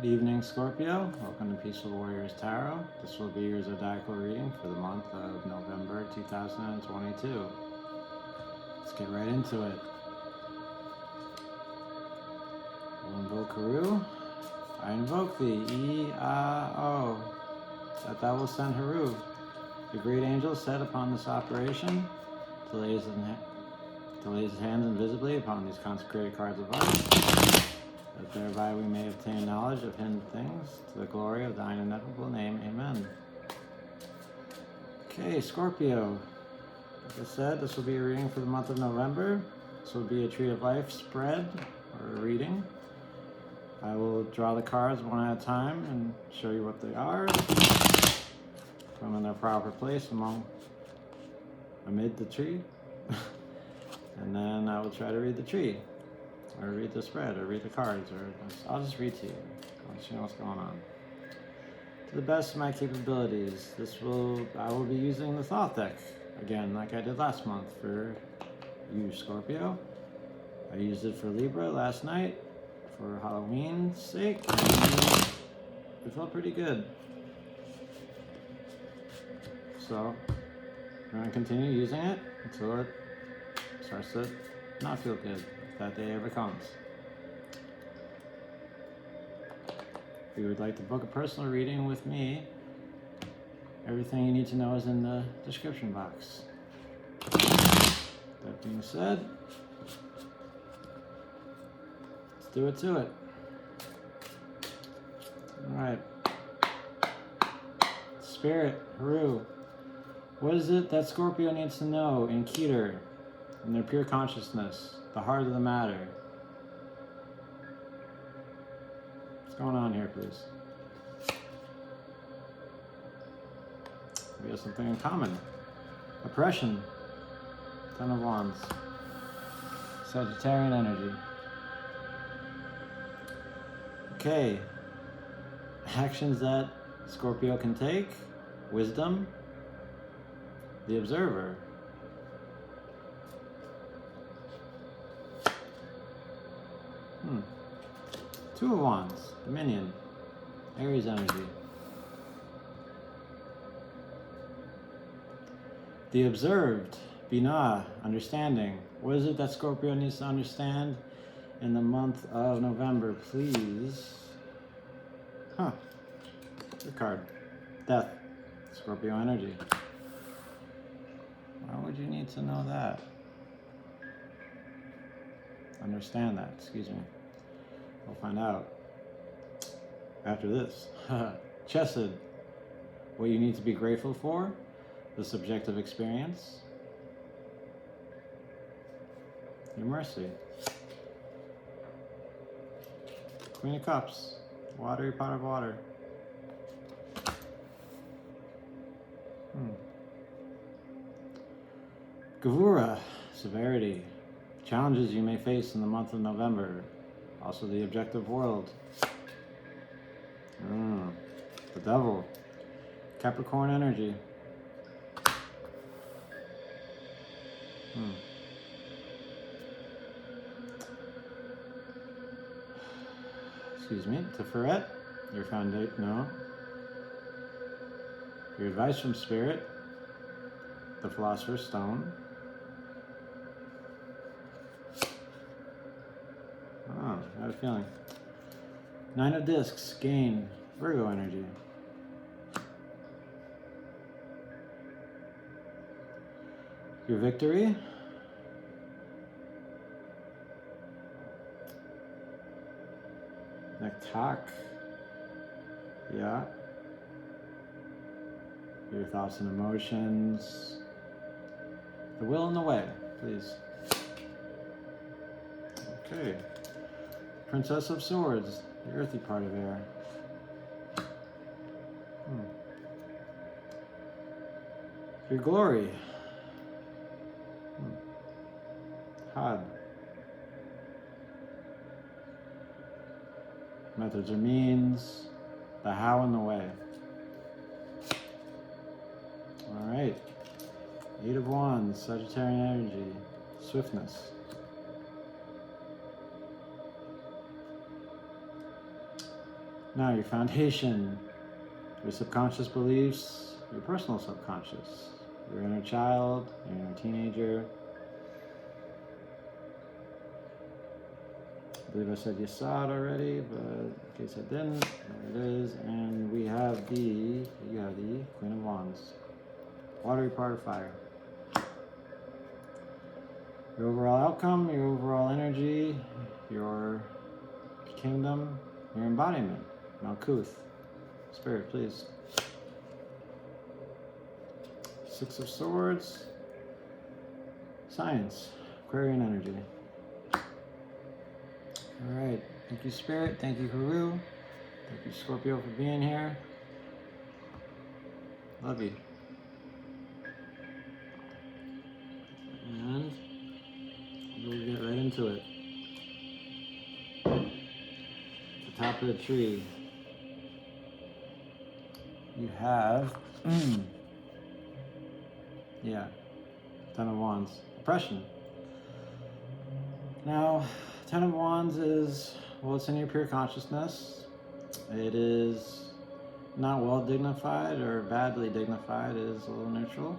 Good evening, Scorpio. Welcome to Peaceful Warriors Tarot. This will be your zodiacal reading for the month of November 2022. Let's get right into it. We'll invoke Haru. I invoke thee, E-A-O, that thou wilt send Haru, the great angel set upon this operation, to lay his hands invisibly upon these consecrated cards of life, that thereby we may obtain knowledge of hidden things, to the glory of thine ineffable name. Amen. Okay, Scorpio. Like I said, this will be a reading for the month of November. This will be a Tree of Life spread, or a reading. I will draw the cards one at a time and show you what they are. Put them in their proper place amid the tree. And then I will try to read the tree, or read the spread, or read the cards, or I'll just read to you. I'll let you know what's going on. To the best of my capabilities, I will be using the Thought deck again, like I did last month for you, Scorpio. I used it for Libra last night for Halloween's sake, and it felt pretty good. So I'm going to continue using it until it starts to not feel good, if that day ever comes. If you would like to book a personal reading with me, everything you need to know is in the description box. That being said, let's do it to it. Alright. Spirit, Haru. What is it that Scorpio needs to know in Keter, in their pure consciousness, the heart of the matter? What's going on here, please? We have something in common. Oppression. Ten of Wands. Sagittarian energy. Okay. Actions that Scorpio can take. Wisdom. The Observer. Two of Wands. Dominion. Aries energy. The Observed. Binah. Understanding. What is it that Scorpio needs to understand in the month of November, please? Good card. Death. Scorpio energy. Why would you need to know that? Understand that, excuse me. We'll find out after this. Chesed. What you need to be grateful for. The subjective experience. Your mercy. Queen of Cups. Watery pot of water. Gavura. Severity. Challenges you may face in the month of November. Also the objective world. The Devil. Capricorn energy. Excuse me. Tiferet. Your foundation. No. Your advice from Spirit. The Philosopher's Stone. I have a feeling. Nine of Discs. Gain. Virgo energy. Your victory. Nektak. Yeah. Your thoughts and emotions. The will and the way, please. Okay. Princess of Swords, the earthy part of air. Your glory. Had. Methods or means. The how and the way. Alright. Eight of Wands, Sagittarian energy. Swiftness. Now your foundation, your subconscious beliefs, your personal subconscious, your inner child, your inner teenager. I believe I said you saw it already, but in case I didn't, there it is. And we have you have the Queen of Wands. Watery part of fire. Your overall outcome, your overall energy, your kingdom, your embodiment. Malkuth. Spirit, please. Six of Swords. Science. Aquarian energy. Alright. Thank you, Spirit. Thank you, Haru. Thank you, Scorpio, for being here. Love you. And we'll get right into it. The top of the tree. You have, yeah, Ten of Wands. Oppression. Now, Ten of Wands is, well, it's in your pure consciousness. It is not well dignified or badly dignified. It is a little neutral.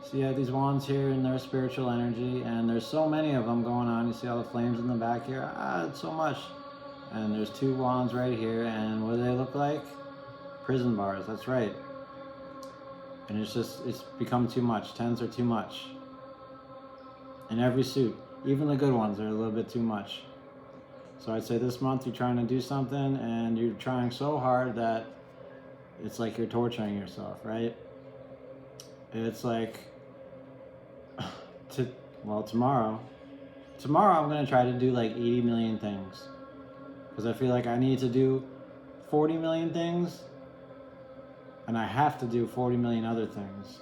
So you have these wands here in their spiritual energy, and there's so many of them going on. You see all the flames in the back here? It's so much. And there's two wands right here, and what do they look like? Prison bars, that's right. And it's become too much. Tens are too much. In every suit. Even the good ones are a little bit too much. So I'd say this month you're trying to do something and you're trying so hard that it's like you're torturing yourself, right? It's like, tomorrow I'm going to try to do like 80 million things. Because I feel like I need to do 40 million things and I have to do 40 million other things.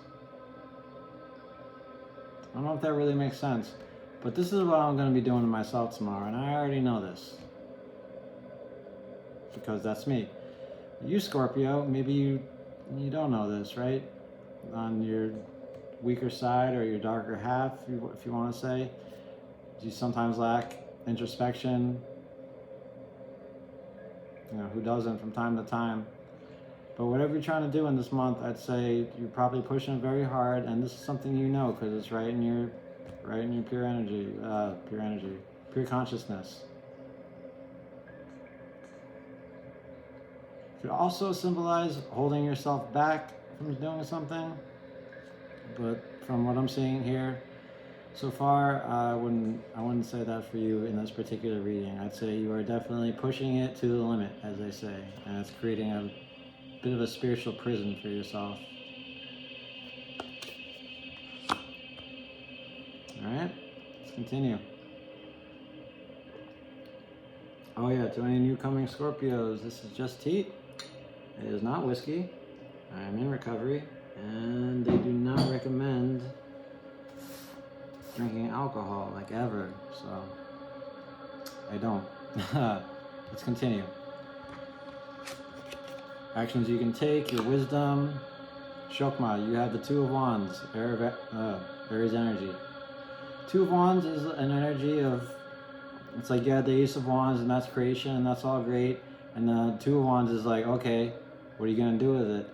I don't know if that really makes sense. But this is what I'm going to be doing to myself tomorrow, and I already know this. Because that's me. You, Scorpio, maybe you don't know this, right? On your weaker side or your darker half, if you want to say. You sometimes lack introspection. You know, who doesn't from time to time? But whatever you're trying to do in this month, I'd say you're probably pushing it very hard, and this is something you know because it's right in your pure energy, pure consciousness. It could also symbolize holding yourself back from doing something, but from what I'm seeing here so far, I wouldn't say that for you in this particular reading. I'd say you are definitely pushing it to the limit, as they say, and it's creating a bit of a spiritual prison for yourself. Alright, let's continue. Oh yeah, to any new coming Scorpios, this is just tea. It is not whiskey. I am in recovery, and they do not recommend drinking alcohol, like ever, so I don't. Let's continue. Actions you can take, your wisdom. Shokma, you have the Two of Wands, Aries energy. Two of Wands is an energy of, it's like you had the Ace of Wands and that's creation and that's all great. And the Two of Wands is like, okay, what are you going to do with it?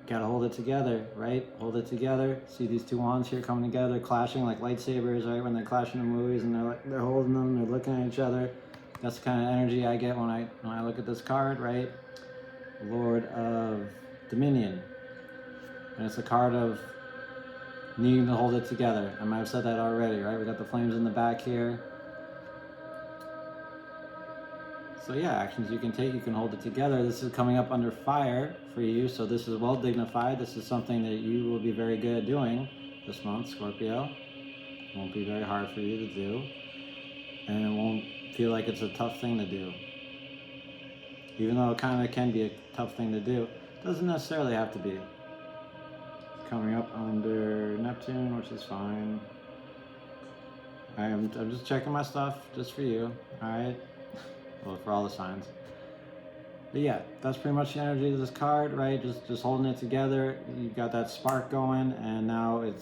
Gotta hold it together, right? Hold it together. See these two wands here coming together, clashing like lightsabers, right? When they're clashing in movies and they're holding them, they're looking at each other. That's the kind of energy I get when I look at this card, right? Lord of Dominion. And it's a card of needing to hold it together. I might have said that already, right? We got the flames in the back here. So yeah, actions you can take, you can hold it together. This is coming up under fire for you, so this is well dignified. This is something that you will be very good at doing this month, Scorpio. It won't be very hard for you to do, and it won't feel like it's a tough thing to do. Even though it kind of can be a tough thing to do, it doesn't necessarily have to be. It's coming up under Neptune, which is fine. I'm just checking my stuff just for you, alright? Well, for all the signs. But yeah, that's pretty much the energy of this card, right? Just holding it together. You've got that spark going, and now you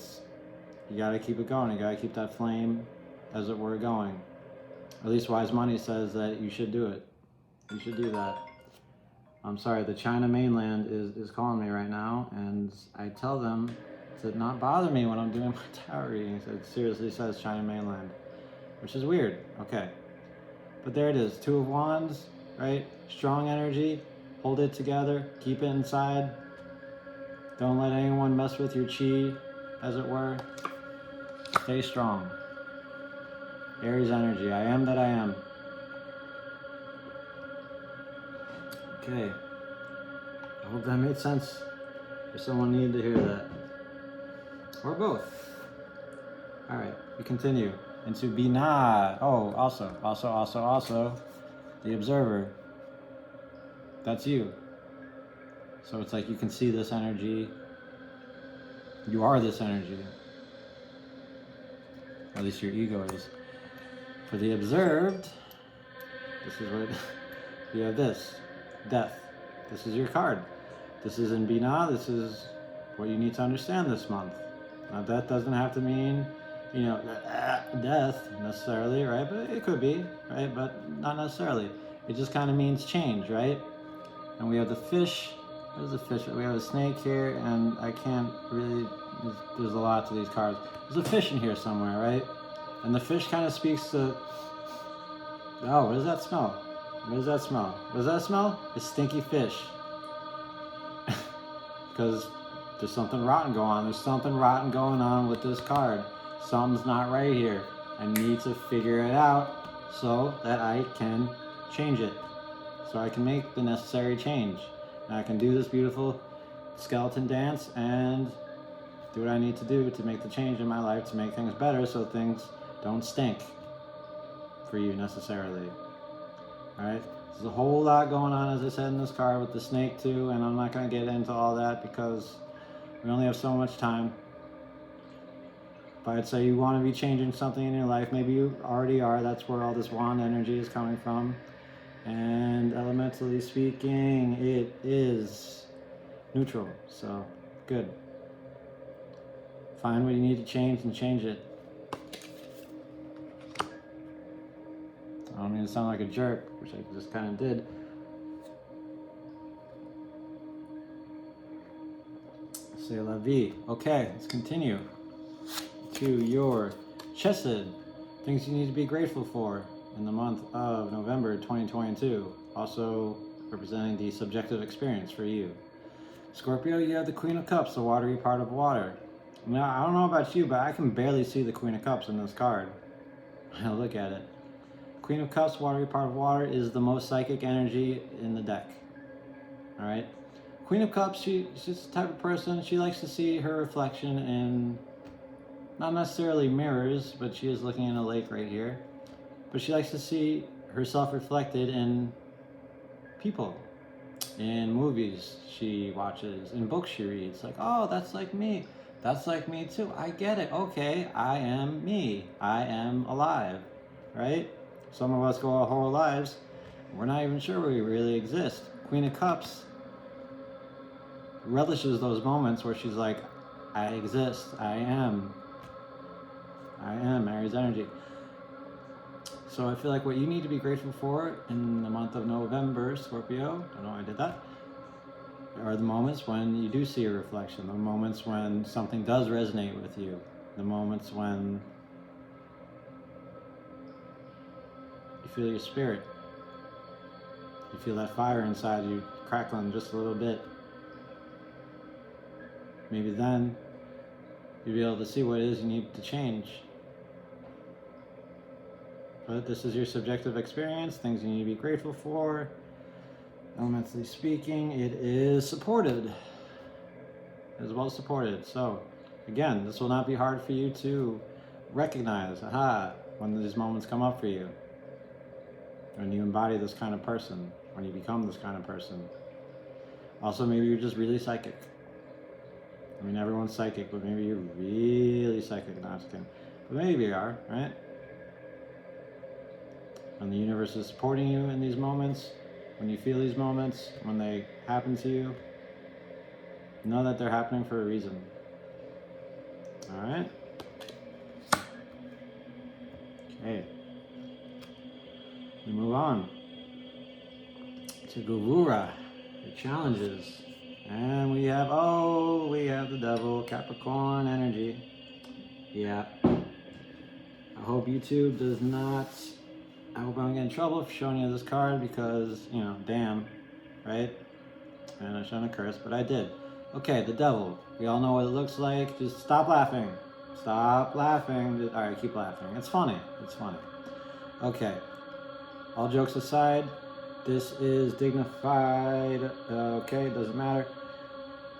gotta keep it going. You gotta keep that flame, as it were, going. At least Wise Money says that you should do it. You should do that. I'm sorry, the China mainland is calling me right now, and I tell them to not bother me when I'm doing my tarot readings. It seriously says China mainland, which is weird. Okay. But there it is, Two of Wands, right? Strong energy, hold it together, keep it inside. Don't let anyone mess with your chi, as it were. Stay strong. Aries energy, I am that I am. Okay. I hope that made sense. If someone needed to hear that. Or both. Alright, we continue into Binah. Oh, also, the observer. That's you. So it's like you can see this energy. You are this energy. At least your ego is. For the observed, this is what you have this. Death. This is your card. This is in Binah. This is what you need to understand this month. Now, death doesn't have to mean, death necessarily, right? But it could be, right? But not necessarily. It just kind of means change, right? And we have the fish. There's a fish. We have a snake here, and I can't really. There's a lot to these cards. There's a fish in here somewhere, right? And the fish kind of speaks to. Oh, what does that smell? What does that smell? What does that smell? It's stinky fish. Because there's something rotten going on. There's something rotten going on with this card. Something's not right here. I need to figure it out so that I can change it. So I can make the necessary change. And I can do this beautiful skeleton dance and do what I need to do to make the change in my life to make things better so things don't stink for you necessarily. Alright? There's a whole lot going on, as I said, in this card with the snake too, and I'm not going to get into all that because we only have so much time. But I'd say you want to be changing something in your life. Maybe you already are. That's where all this wand energy is coming from. And elementally speaking, it is neutral. So, good. Find what you need to change and change it. I don't mean to sound like a jerk, which I just kind of did. C'est la vie. Okay, let's continue to your chesed. Things you need to be grateful for in the month of November 2022. Also representing the subjective experience for you. Scorpio, you have the Queen of Cups, the watery part of water. Now, I don't know about you, but I can barely see the Queen of Cups in this card. Look at it. Queen of Cups, watery part of water, is the most psychic energy in the deck. Alright? Queen of Cups, she's just the type of person, she likes to see her reflection in, not necessarily mirrors, but she is looking in a lake right here. But she likes to see herself reflected in people, in movies she watches, in books she reads. Like, oh, that's like me. That's like me too. I get it. Okay, I am me. I am alive. Right? Some of us go our whole lives, we're not even sure we really exist. Queen of Cups relishes those moments where she's like, I exist, I am Aries energy. So I feel like what you need to be grateful for in the month of November, Scorpio, I don't know I did that, are the moments when you do see a reflection, the moments when something does resonate with you, the moments when you feel your spirit. You feel that fire inside you crackling just a little bit. Maybe then you'll be able to see what it is you need to change. But this is your subjective experience, things you need to be grateful for. Elementally speaking, it is supported. It is well supported. So, again, this will not be hard for you to recognize, when these moments come up for you. When you embody this kind of person, when you become this kind of person. Also, maybe you're just really psychic. I mean, everyone's psychic, but maybe you're really psychic. Not just kidding. But maybe you are, right? When the universe is supporting you in these moments, when you feel these moments, when they happen to you, know that they're happening for a reason. Alright? Okay. We move on to Gavura. your challenges. And we have the devil, Capricorn energy. Yeah. I hope YouTube does not, I hope I don't get in trouble for showing you this card because, damn, right? And I shouldn't have cursed, but I did. Okay, the devil. We all know what it looks like. Just stop laughing. Stop laughing. All right, keep laughing. It's funny. It's funny. Okay. All jokes aside, this is dignified. Okay, doesn't matter.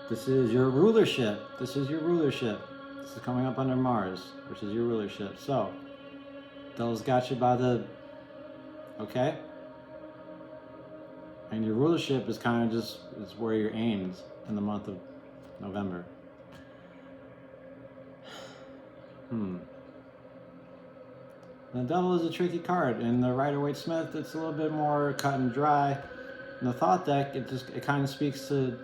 This is your rulership. This is your rulership. This is coming up under Mars, which is your rulership. So, devil's got you by the... Okay? And your rulership is kind of just, it's where your aims in the month of November. The devil is a tricky card. In the Rider-Waite-Smith, it's a little bit more cut and dry. In the thought deck, it kind of speaks to,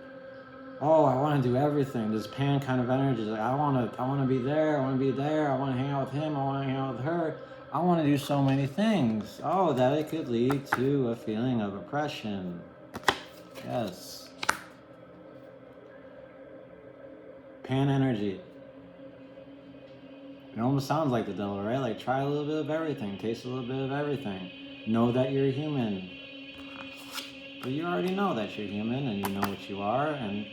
oh, I want to do everything. This pan kind of energy. Like I want to be there. I want to be there. I want to hang out with him. I want to hang out with her. I want to do so many things. Oh, that it could lead to a feeling of oppression. Yes. Pan energy. It almost sounds like the devil, right? Like try a little bit of everything, taste a little bit of everything. Know that you're human. But you already know that you're human and you know what you are, and you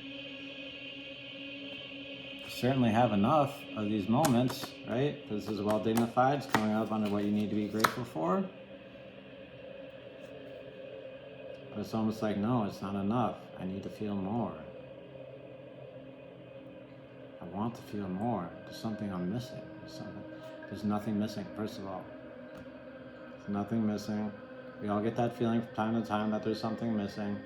certainly have enough of these moments, right? This is well dignified. It's coming up under what you need to be grateful for. But it's almost like, no, it's not enough. I need to feel more. I want to feel more. There's something I'm missing. There's nothing missing, first of all. There's nothing missing. We all get that feeling from time to time that there's something missing.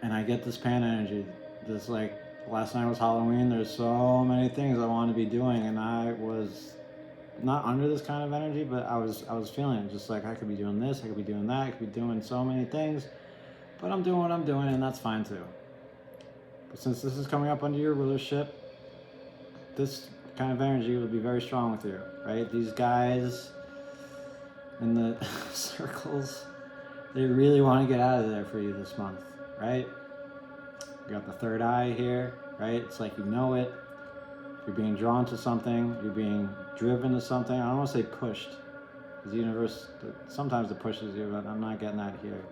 And I get this pan energy. This, like, last night was Halloween. There's so many things I want to be doing, and I was not under this kind of energy, but I was feeling it. Just like I could be doing this, I could be doing that, I could be doing so many things. But I'm doing what I'm doing, and that's fine too. But since this is coming up under your rulership, this kind of energy will be very strong with you, right? These guys in the circles, they really want to get out of there for you this month, right? You got the third eye here, right? It's like you know it. You're being drawn to something. You're being driven to something. I don't want to say pushed, because the universe, sometimes it pushes you, but I'm not getting that here.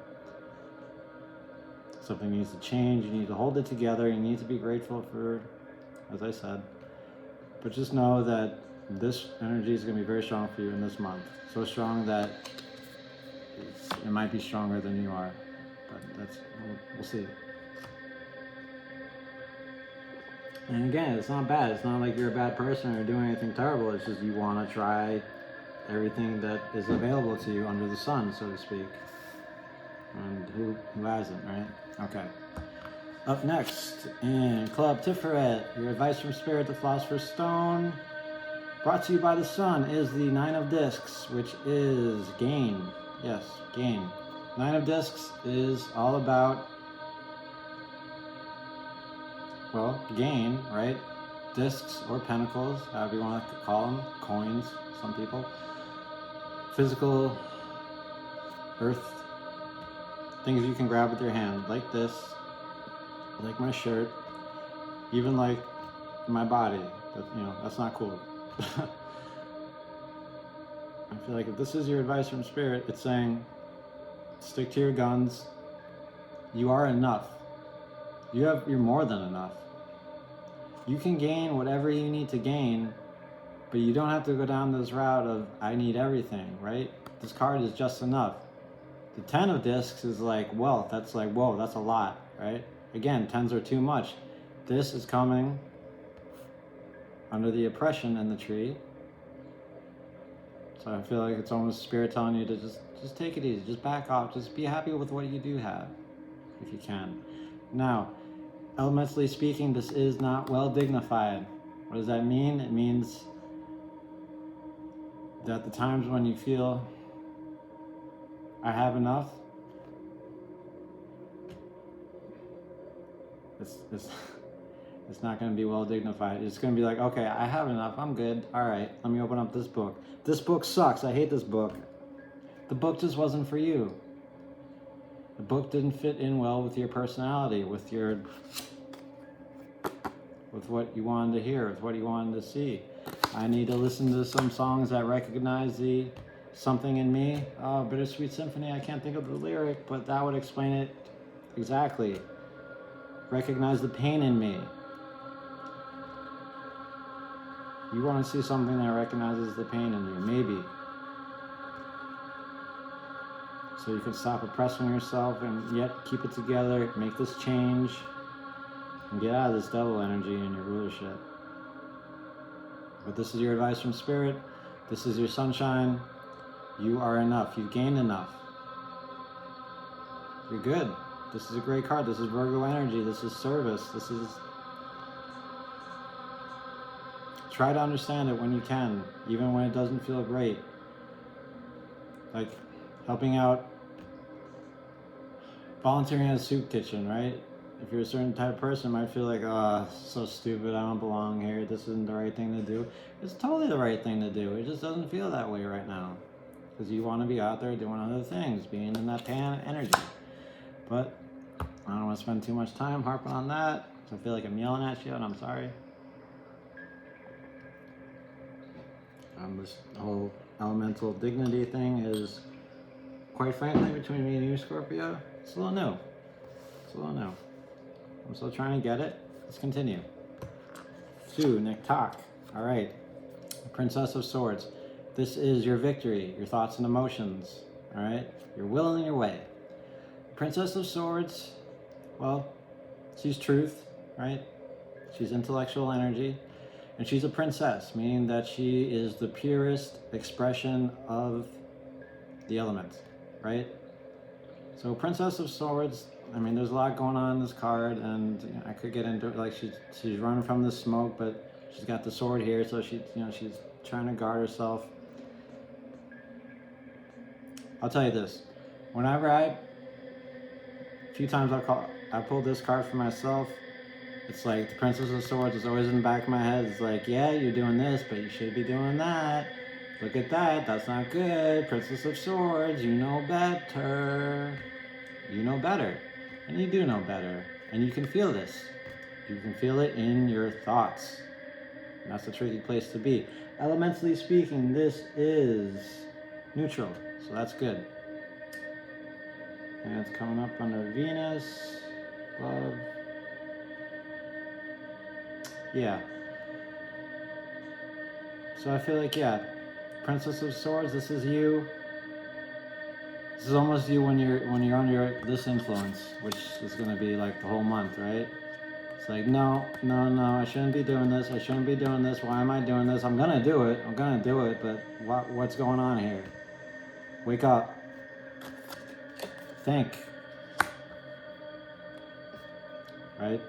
Something needs to change. You need to hold it together. You need to be grateful for, as I said. But just know that this energy is going to be very strong for you in this month. So strong that it might be stronger than you are. But we'll see. And again, it's not bad. It's not like you're a bad person or doing anything terrible. It's just you want to try everything that is available to you under the sun, so to speak. And who hasn't, right? Okay. Up next in Club Tiferet, your advice from Spirit, the Philosopher's Stone, brought to you by the sun, is the Nine of Discs, which is gain. Yes, gain. Nine of Discs is all about, well, gain, right? Discs or pentacles, however you want to call them, coins, some people. Physical, earth, things you can grab with your hand, like this, like my shirt, even like my body. But, that's not cool. I feel like if this is your advice from Spirit, it's saying, stick to your guns. You are enough. You're more than enough. You can gain whatever you need to gain, but you don't have to go down this route of, I need everything, right? This card is just enough. The 10 of discs is like wealth. That's like, whoa, that's a lot, right? Again, 10s are too much. This is coming under the oppression in the tree. So I feel like it's almost Spirit telling you to just take it easy, just back off, just be happy with what you do have, if you can. Now, elementally speaking, this is not well dignified. What does that mean? It means that the times when you feel I have enough, it's not going to be well dignified. It's going to be like, okay, I have enough. I'm good. All right, let me open up this book. This book sucks. I hate this book. The book just wasn't for you. The book didn't fit in well with your personality, with what you wanted to hear, with what you wanted to see. I need to listen to some songs that recognize the something in me. Oh, Bittersweet Symphony, I can't think of the lyric, but that would explain it exactly. Recognize the pain in me. You want to see something that recognizes the pain in you, maybe. So you can stop oppressing yourself and yet keep it together, make this change, and get out of this devil energy in your rulership. But this is your advice from Spirit. This is your sunshine. You are enough. You've gained enough. You're good. This is a great card. This is Virgo energy. This is service. This is... Try to understand it when you can, even when it doesn't feel great. Like helping out, volunteering at a soup kitchen, right? If you're a certain type of person, you might feel like, oh, so stupid, I don't belong here, this isn't the right thing to do. It's totally the right thing to do. It just doesn't feel that way right now. Because you want to be out there doing other things, being in that pan energy. But I don't want to spend too much time harping on that. So I feel like I'm yelling at you, and I'm sorry. This whole elemental dignity thing is, quite frankly, between me and you, Scorpio, it's a little new. It's a little new. I'm still trying to get it. Let's continue. 2, Nektak. All right. Princess of Swords. This is your victory, your thoughts and emotions. All right. Your will and your way. Princess of Swords, well, she's truth, right? She's intellectual energy. And she's a princess, meaning that she is the purest expression of the elements, right? So Princess of Swords, I mean, there's a lot going on in this card, and you know, I could get into it. Like she's running from the smoke, but she's got the sword here, so she's trying to guard herself. I'll tell you this: whenever a few times I pulled this card for myself. It's like the Princess of Swords is always in the back of my head. It's like, yeah, you're doing this, but you should be doing that. Look at that. That's not good. Princess of Swords, you know better. You know better. And you do know better. And you can feel this. You can feel it in your thoughts. And that's a tricky place to be. Elementally speaking, this is neutral. So that's good. And it's coming up under Venus, love. Yeah. So I feel like, yeah, Princess of Swords, this is you. This is almost you when you're under this influence, which is going to be like the whole month, right? It's like, no, I shouldn't be doing this. I shouldn't be doing this. Why am I doing this? I'm going to do it. But what's going on here? Wake up. Think. Right?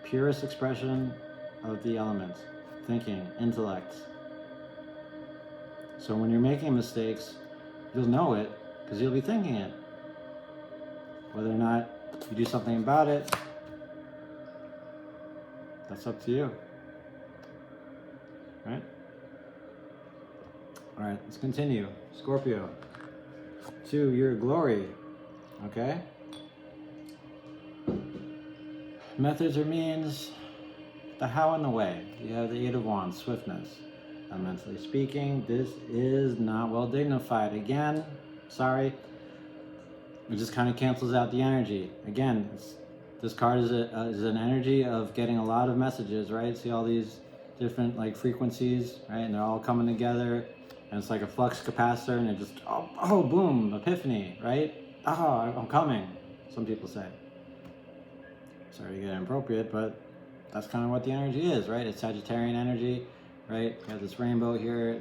Purest expression of the elements, thinking, intellect. So when you're making mistakes, you'll know it because you'll be thinking it. Whether or not you do something about it, that's up to you. Right? All right, let's continue. Scorpio, 2, your glory. Okay? Methods or means, the how and the way. You have the 8 of Wands, swiftness. Mentally speaking, this is not well dignified. Again, sorry, it just kind of cancels out the energy. Again, this card is an energy of getting a lot of messages, right? See all these different like frequencies, right? And they're all coming together, and it's like a flux capacitor, and it just, oh, boom, epiphany, right? Oh, I'm coming, some people say. Sorry to get inappropriate, but that's kind of what the energy is, right? It's Sagittarian energy, right? You have this rainbow here.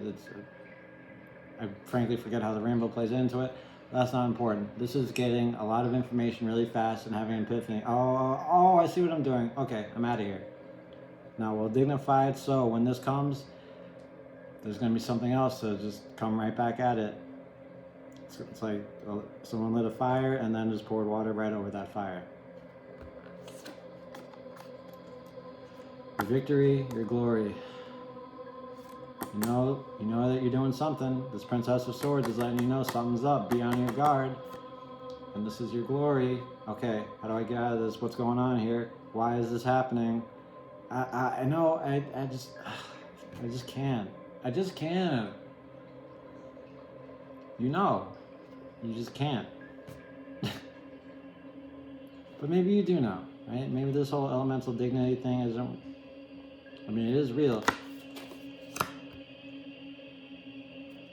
I frankly forget how the rainbow plays into it. That's not important. This is getting a lot of information really fast and having an epiphany. Oh, I see what I'm doing. Okay, I'm out of here. Now, well dignified, so when this comes, there's going to be something else, so just come right back at it. It's like someone lit a fire and then just poured water right over that fire. Your victory, your glory. You know that you're doing something. This Princess of Swords is letting you know something's up. Be on your guard. and this is your glory. Okay, how do I get out of this? What's going on here? Why is this happening? I know, I just can't. I just can't. You know, you just can't. But maybe you do know, right? Maybe this whole elemental dignity thing isn't, I mean, it is real.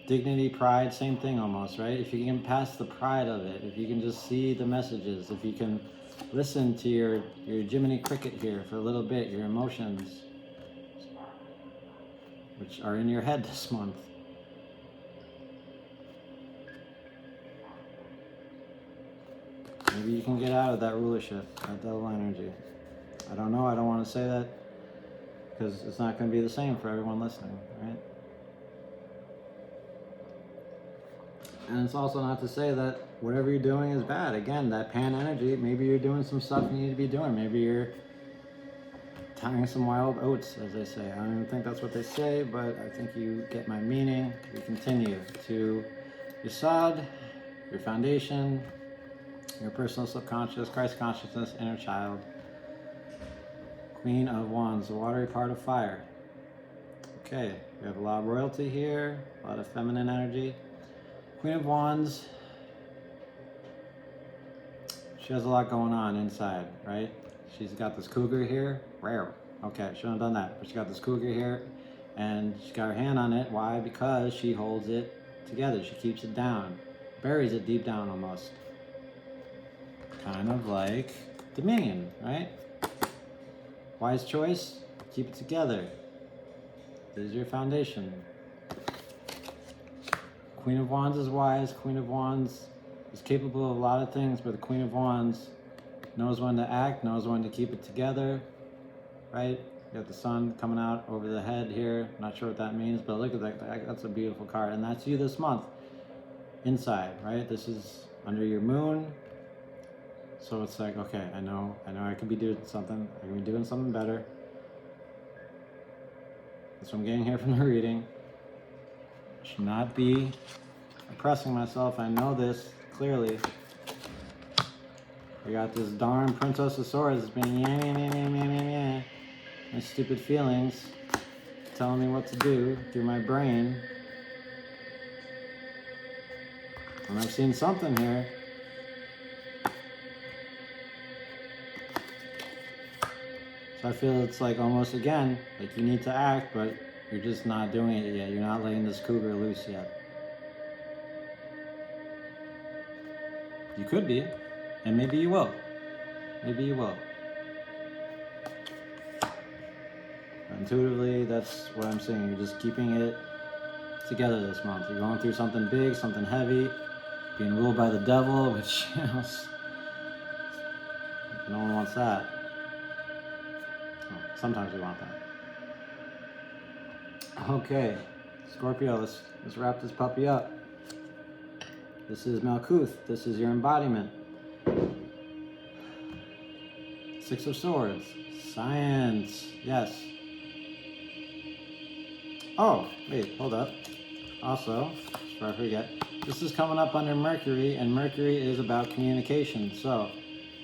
Dignity, pride, same thing almost, right? If you can pass the pride of it, if you can just see the messages, if you can listen to your Jiminy Cricket here for a little bit, your emotions, which are in your head this month. Maybe you can get out of that rulership, that devil energy. I don't know, I don't want to say that because it's not going to be the same for everyone listening, right? And it's also not to say that whatever you're doing is bad. Again, that pan energy, maybe you're doing some stuff you need to be doing. Maybe you're tying some wild oats, as they say. I don't even think that's what they say, but I think you get my meaning. We continue to your sod, your foundation, your personal subconscious, Christ consciousness, inner child. Queen of Wands, the watery part of fire. Okay, we have a lot of royalty here, a lot of feminine energy. Queen of Wands, she has a lot going on inside, right? She's got this cougar here. Rare. Okay, shouldn't have done that. But she got this cougar here, and she got her hand on it. Why? Because she holds it together. She keeps it down. Buries it deep down almost. Kind of like Dominion, right? Wise choice, keep it together. This is your foundation. Queen of Wands is wise. Queen of Wands is capable of a lot of things, but the Queen of Wands knows when to act, knows when to keep it together, right? You got the sun coming out over the head here. Not sure what that means, but look at that. That's a beautiful card. And that's you this month. Inside, right? This is under your moon. So it's like, okay, I know I could be doing something. I can be doing something better. That's what I'm getting here from the reading. I should not be oppressing myself. I know this clearly. I got this darn Princess of Swords being my stupid feelings telling me what to do through my brain. And I've seen something here. So I feel it's like almost again, like you need to act, but you're just not doing it yet. You're not letting this cougar loose yet. You could be, and maybe you will. Maybe you will. Intuitively, that's what I'm saying. You're just keeping it together this month. You're going through something big, something heavy, being ruled by the devil, which, you know, no one wants that. Well, sometimes we want that. Okay, Scorpio, let's wrap this puppy up. This is Malkuth. This is your embodiment. Six of Swords. Science. Yes. Oh, wait, hold up. Also, before I forget, this is coming up under Mercury, and Mercury is about communication. So,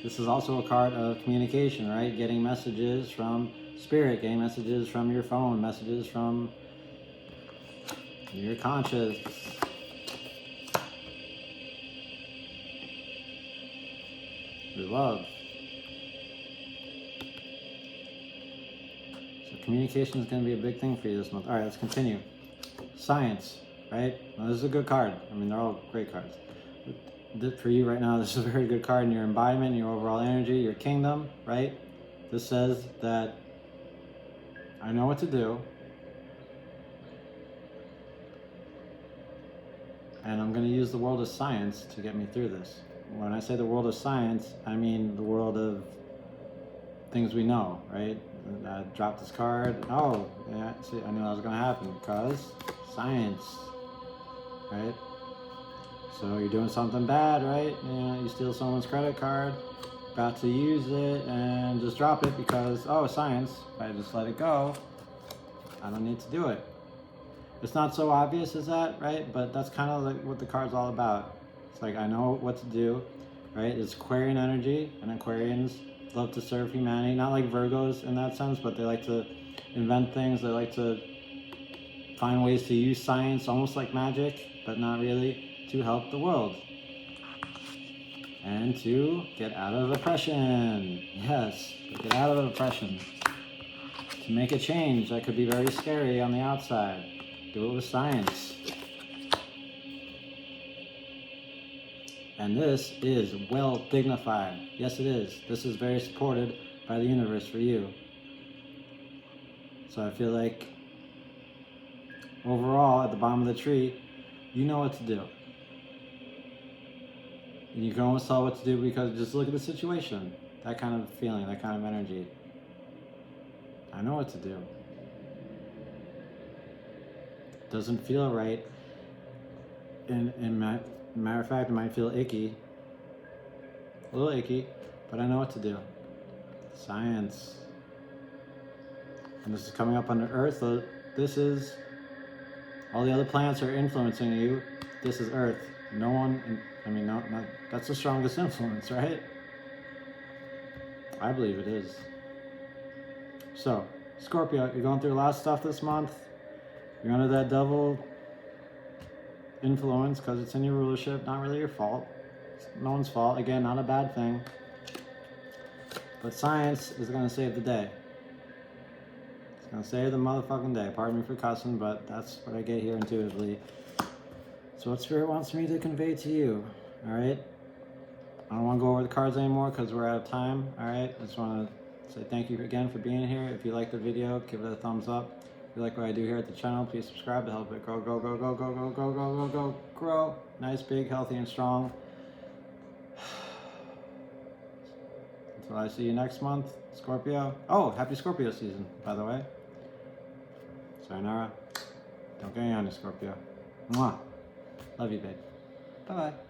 this is also a card of communication, right? Getting messages from spirit, getting messages from your phone, messages from your conscious. Your love. Communication is going to be a big thing for you this month. All right, let's continue. Science, right? Now, this is a good card. I mean, they're all great cards. For you right now, this is a very good card in your embodiment, your overall energy, your kingdom, right? This says that I know what to do, and I'm going to use the world of science to get me through this. When I say the world of science, I mean the world of things we know, right? I dropped this card. Oh, yeah, see, I knew that was going to happen because science, right? So you're doing something bad, right? You steal someone's credit card, about to use it, and just drop it because, oh, science. If I just let it go, I don't need to do it. It's not so obvious as that, right? But that's kind of like what the card's all about. It's like, I know what to do. right? It's Aquarian energy, and Aquarians love to serve humanity. Not like Virgos in that sense, but they like to invent things. They like to find ways to use science, almost like magic, but not really, to help the world. And to get out of oppression. Yes, get out of oppression. To make a change that could be very scary on the outside. Do it with science. And this is well dignified. Yes, it is. This is very supported by the universe for you. So I feel like overall, at the bottom of the tree, you know what to do. And you can almost tell what to do because just look at the situation. That kind of feeling, that kind of energy. I know what to do. Doesn't feel right. Matter of fact, it might feel icky. A little icky, but I know what to do. Science. And this is coming up under Earth. So this is, all the other planets are influencing you. This is Earth. No one, no, that's the strongest influence, right? I believe it is. So, Scorpio, you're going through a lot of stuff this month. You're under that devil influence because it's in your rulership. Not really your fault. It's no one's fault. Again, not a bad thing. But science is going to save the day. It's going to save the motherfucking day. Pardon me for cussing, but that's what I get here intuitively. So what Spirit wants me to convey to you, all right? I don't want to go over the cards anymore because we're out of time, all right? I just want to say thank you again for being here. If you like the video, give it a thumbs up. If you like what I do here at the channel, please subscribe to help it grow, go, go, go, go, go, go, go, go, go, grow. Nice, big, healthy, and strong. Until I see you next month, Scorpio. Oh, happy Scorpio season, by the way. Sayonara. Don't get any on you, Scorpio. Mwah. Love you, babe. Bye-bye.